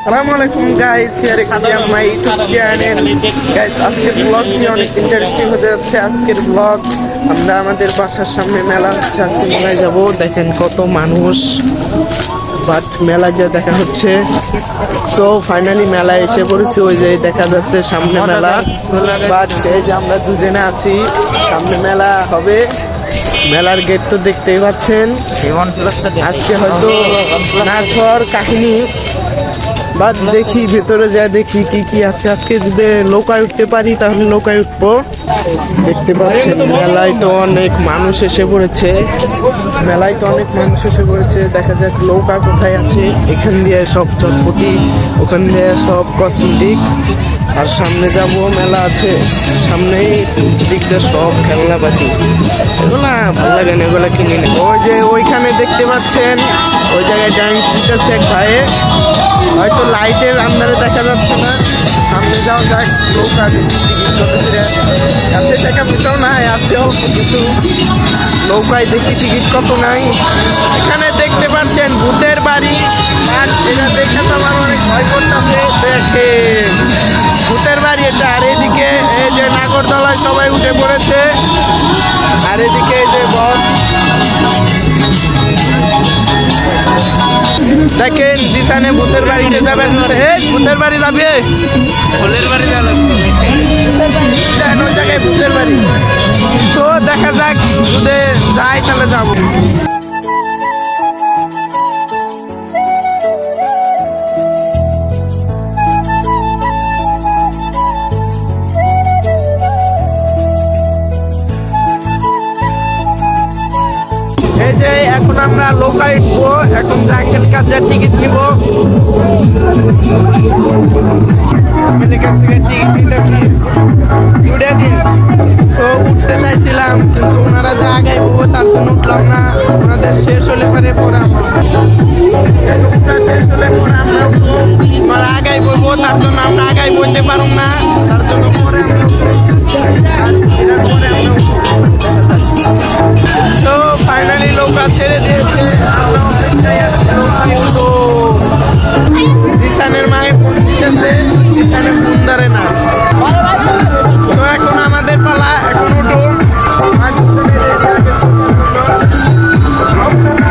আসসালামুআলাইকুম guys, here exam my YouTube channel. Guys, আজকের ব্লগটি অনেক ইন্টারেস্টিং হতে যাচ্ছে। আজকের ব্লগ আমরা আমাদের বাসার সামনে মেলা হচ্ছে, আজকে মেলায় যাব। দেখেন কত মানুষ, বাট মেলায় যা দেখা হচ্ছে। সো ফাইনালি মেলায় এসে পড়েছি। ওই যে দেখা যাচ্ছে সামনে মেলা, বাট এই যে আমরা দুজনে আছি, সামনে মেলা হবে। মেলার গেট তো দেখতেই পাচ্ছেন। আজকে হয়তো নাচ হওয়ার কাহিনী, বাট দেখি ভেতরে যা দেখি কি কি আছে। আজকে যদি নৌকায় উঠতে পারি তাহলে নৌকায় উঠবো। দেখতে পাচ্ছেন মেলায় তো অনেক মানুষ এসে পড়েছে, দেখা যাক নৌকা কোথায় আছে। এখান দিয়ে সব চটপটি, ওখান দিয়ে সব কসমেটিক। আর সামনে যাব, মেলা আছে সামনেই, দিক দিয়ে সব খেলনাপাতি। এগুলা ভালো লাগে না, এগুলা কিনে নেব। ওই যে ওইখানে দেখতে পাচ্ছেন, ওই জায়গায় ডান্স দিতেছে এক ভাইয়ে, হয়তো লাইটের আন্দারে দেখা যাচ্ছে না। সামনে যাওয়া যাক, নৌকা কাছে টাকা পয়সাও নাই, আছে অল্প কিছু। নৌকায় দেখি টিকিট কত নাই। এখানে দেখতে পাচ্ছেন ভূতের বাড়ি, আর এটা দেখে তো আমার অনেক ভয় করতেছে। দেখেন ভূতের বাড়ি এটা। আর এদিকে এই যে নাগরদোলায় সবাই উঠে পড়েছে, আর এদিকে এই যে বক্স। দেখেন জিসানে ভূতের বাড়িতে যাবেন। ভূতের বাড়ি যাবে, ফুলের বাড়ি যাবে, ওই জায়গায় ভূতের বাড়ি। তো দেখা যাক, যদি যাই তাহলে যাবো। এই যে এখন আমরা নৌকায় উঠবো, এখন জাঙ্গেল কাজের টিকিট নিব। কাছ থেকে টিকিট নিতেছি, উঠে দিন। সো উঠতে চাইছিলাম, কিন্তু ওনারা যে আগে বলবো তার জন্য উঠলাম না। ওনাদের শেষ হলে পরে শেষ হলে পরে আমরা উঠবো। ওনারা আগাই বলবো, তার জন্য আমরা আগাই বলতে পারব না, তার জন্য পরে আমরা তো ফাইনালি নৌকা ছেড়ে দিয়েছে। জিসানের মায়ে ফোন দিতেছে, জিসানের ফোন ধরে না। তো এখন আমাদের পালা, এখন উঠো।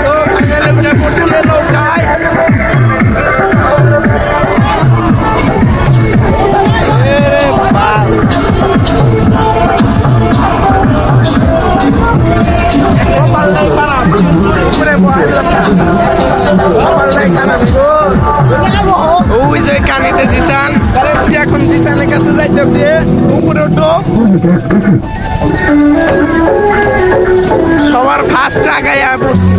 তো ফাইনালি উঠে পড়ছে নৌকায়। ওই যে কানিতে জিসান, এখন জিসানের কাছে যাইতেছে। উপরে উঠো, সবার ফার্স্ট আগায় পড়ছি,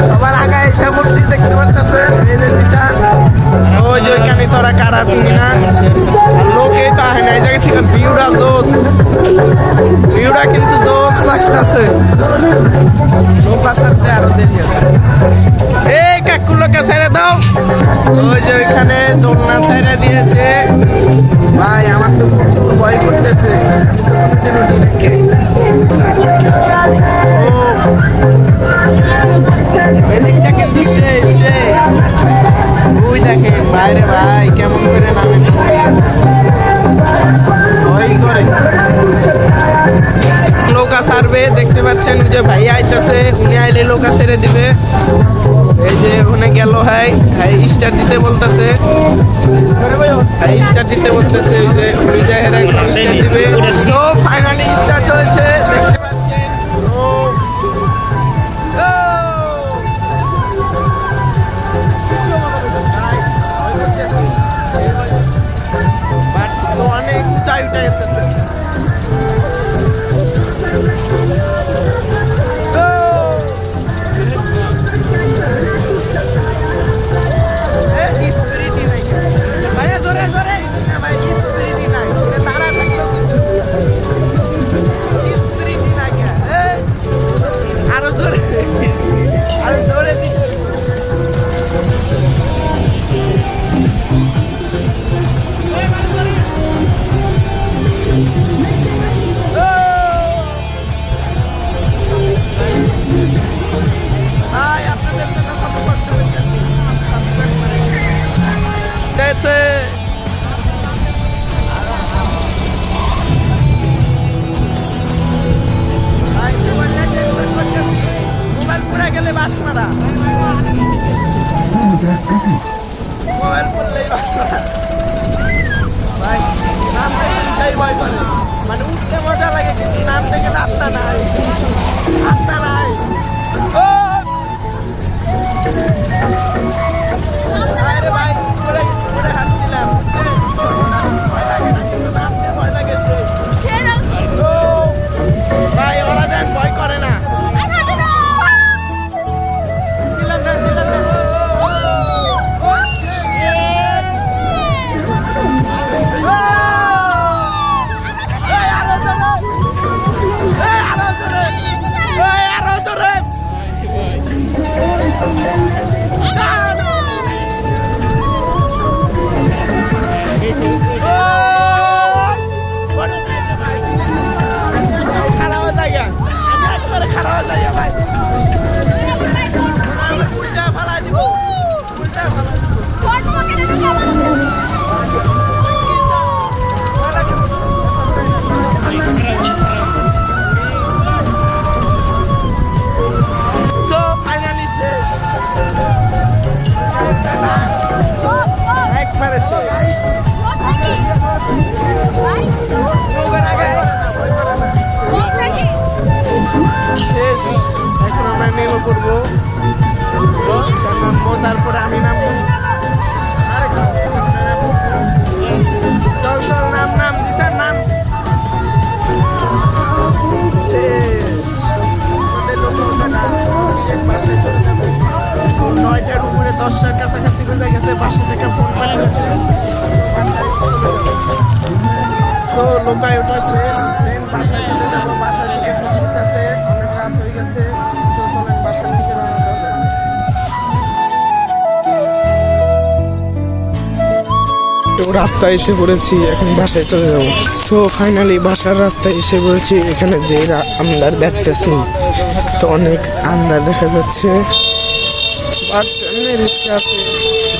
সবার আগায় এসে পড়ছি। দেখতে পারতেছে জিসান। ওই যে ওইখানে তোরা কারা চিনি না, লোকেই তো আহে না। এই জায়গা থেকে ভিউটা জোস, ভিউটা কিন্তু জোস লাগতেছে। নৌকা ছাড়তে আরো দেরি আছে। এই কাকুলোকে ছেড়ে দাও। ওই যে ওইখানে দোলনা ছেড়ে দিয়েছে। ভাই আমার তো প্রচুর ভয় করতেছে। ম্যাজিকটা কিন্তু সেই। ওই দেখেন বাইরে ভাই কেমন করে নামে, ওই করে নৌকা ছাড়বে। দেখতে পাচ্ছেন যে ভাই আইতেছে, উনি আইলে নৌকা ছেড়ে দিবে। এই যে ওখানে গেল, হাই স্টার্ট দিতে বলতেছে, ওই যে উনি যায় স্টার্ট দিবে। সো ফাইনালি স্টার্ট হয়েছে, দেখতে পাচ্ছেন। অনেক উঁচাই উঠে গেছে। মোবাইল পুড়ে গেলে বাস মারা, মোবাইল পড়লেই বাস মারা ভাই। নাম দেখে ভয় করে, মানে উঠতে মজা লাগে কিন্তু নাম দেখে আত্মা নাই, আত্মা নাই। ও আরে ভাই পুরে পুরে হাত দিলাম, ভয় লাগে না কিন্তু নামতে ভয় লাগে। ও ভাই ওরা দেখ ভয় করে না, দিলাম না দিলাম না। এখন আমরা নেমে পড়বো, তারপরে আমি নামবো। চল চল নাম নাম দিতার নাম শেষ। 9টার উপরে 10টার কাছাকাছি বেজে গেছে, বাসা থেকে ফোন করে গেছে লোকায় ওটা শেষ। দেন বাসায় চলে যাবো, বাসায় থেকে ফোন দিতেছে, অনেক রাত হয়ে গেছে। চলেন বাসার দিকে রওনা দেওয়া যাক। তো রাস্তায় এসে পড়েছি, এখন বাসায় চলে যাবো। সো ফাইনালি বাসার রাস্তায় এসে পড়েছি। এখানে যে আন্দার দেখতেছি তো অনেক আন্দার দেখা যাচ্ছে, বাট এমনি রিস্ক আছে,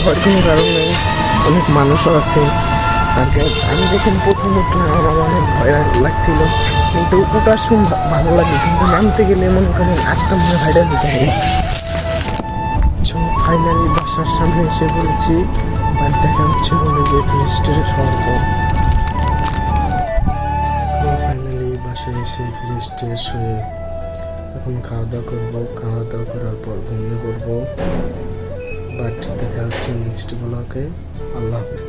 ভয়ের কোনো কারণ নেই, অনেক মানুষও আছে। আর আমি যখন প্রথম উঠলাম আমার অনেক ভয় লাগছিল, কিন্তু ওটার সময় ভালো লাগে, কিন্তু নামতে গেলে মনে করেন আটটা মনে ভাইটা দিতে হবে। সো ফাইনালি বাসার সামনে এসে পড়েছি, বাট দেখা হচ্ছে বলে যে ফ্রেস্টের শর্ত। সো ফাইনালি বাসায় এসে ফ্রেস্টের হয়ে এখন খাওয়া দাওয়া করবো, খাওয়া দাওয়া করার পর ঘুমিয়ে পড়বো। বাট দেখা হচ্ছে নেক্সট ব্লগে। আল্লাহ হাফিজ।